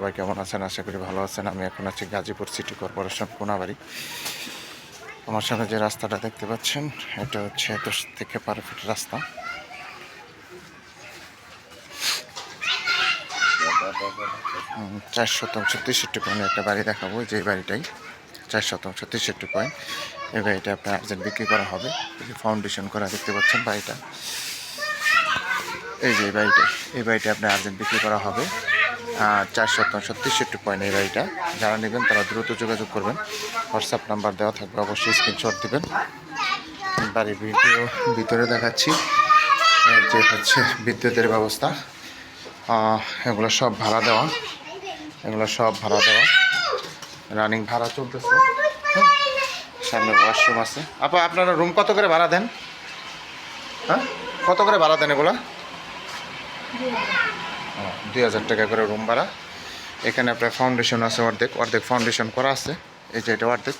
সবাই কেমন আছেন? আশা করি ভালো আছেন। আমি এখন আছি গাজীপুর সিটি কর্পোরেশন কোনাবাড়ি। আমার সামনে যে রাস্তাটা দেখতে পাচ্ছেন এটা হচ্ছে 10 থেকে 12 ফিট রাস্তা। 463 একটা বাড়ি দেখাবো, যে বাড়িটাই 463 এই বাড়িটা আপনার আর্জেন্ট বিক্রি করা হবে। ফাউন্ডেশন করা দেখতে পাচ্ছেন বাড়িটা, এই যে এই বাড়িটা আপনার আর্জেন্ট বিক্রি করা হবে 463 এই বাড়িটা। যারা নেবেন তারা দ্রুত যোগাযোগ করবেন। হোয়াটসঅ্যাপ নাম্বার দেওয়া থাকবে, অবশ্যই স্ক্রিনশট দেবেন। বাড়ির ভিতরে দেখাচ্ছি যে হচ্ছে বিদ্যুতের ব্যবস্থা, এগুলো সব ভাড়া দেওয়া, রানিং ভাড়া চলতেছে। সামনে ওয়াশরুম আছে। আপনারা রুম কত করে ভাড়া দেন? হ্যাঁ, কত করে ভাড়া দেন এগুলো? 2000 টাকা করে রুম ভাড়া। এখানে আপনার ফাউন্ডেশন আছে, অর্ধেক ফাউন্ডেশন করা আছে। এই যে এটা অর্ধেক,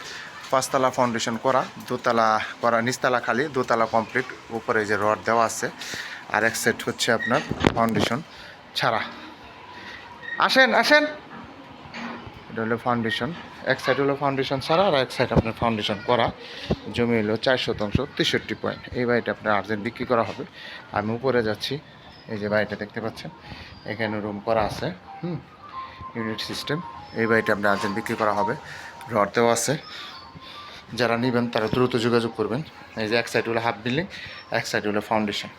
5 তলা ফাউন্ডেশন করা, 2 তলা করা, নিচতলা খালি, 2 তলা কমপ্লিট। উপরে যে রড দেওয়া আছে, আর এক সেট হচ্ছে আপনার ফাউন্ডেশন ছাড়া। আসেন এটা হলো ফাউন্ডেশন, এক সাইড হলো ফাউন্ডেশন ছাড়া, আর এক সাইড আপনার ফাউন্ডেশন করা। জমি হলো 463 এই বাড়িটা আপনার আর্জেন্ট বিক্রি করা হবে। আমি উপরে যাচ্ছি, এই যে বাড়িটা দেখতে পাচ্ছেন, এখানে রুম করা আছে, ইউনিট সিস্টেম। এই বাড়িটা আপনার আর্জেন্ট বিক্রি করা হবে, রড দেওয়া আছে। যারা নেবেন তারা দ্রুত যোগাযোগ করবেন। এই যে এক সাইড হলো হাফ বিল্ডিং, এক সাইড হলো ফাউন্ডেশন।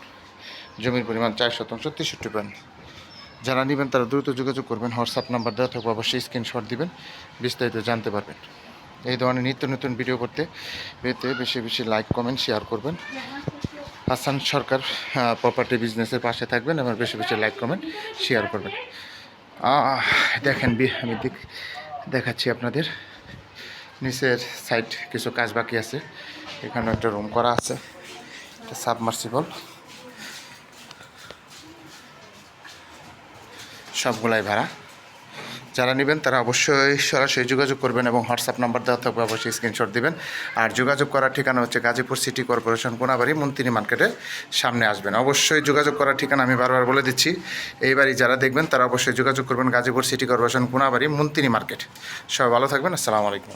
জমির পরিমাণ 463। যারা নেবেন তারা দ্রুত যোগাযোগ করবেন। হোয়াটসঅ্যাপ নাম্বার দেওয়া থাকবে, অবশ্যই স্ক্রিনশট দিবেন, বিস্তারিত জানতে পারবেন। এই ধরনের নিত্য নতুন ভিডিও পেতে বেশি লাইক, কমেন্ট, শেয়ার করবেন। হাসান সরকার প্রপার্টি বিজনেসের পাশে থাকবেন এবং বেশি লাইক, কমেন্ট, শেয়ার করবেন। দেখেন, আমি দেখাচ্ছি আপনাদের নিচের সাইড কিছু কাজ বাকি আছে। এখানে একটা রুম করা আছে, একটা সাবমার্সিবল, সবগুলাই ভাড়া। যারা নেবেন তারা অবশ্যই সরাসরি যোগাযোগ করবেন এবং হোয়াটসঅ্যাপ নাম্বার দেওয়া থাকবে, অবশ্যই স্ক্রিনশট দিবেন। আর যোগাযোগ করার ঠিকানা হচ্ছে গাজীপুর সিটি কর্পোরেশন কোনাবাড়ি, মন্ত্রী মার্কেটের সামনে আসবেন। অবশ্যই যোগাযোগ করার ঠিকানা আমি বারবার বলে দিচ্ছি। এই বাড়ি যারা দেখবেন তারা অবশ্যই যোগাযোগ করবেন গাজীপুর সিটি কর্পোরেশন কোনাবাড়ি, মন্ত্রী মার্কেট। সবাই ভালো থাকবেন। আসসালামু আলাইকুম।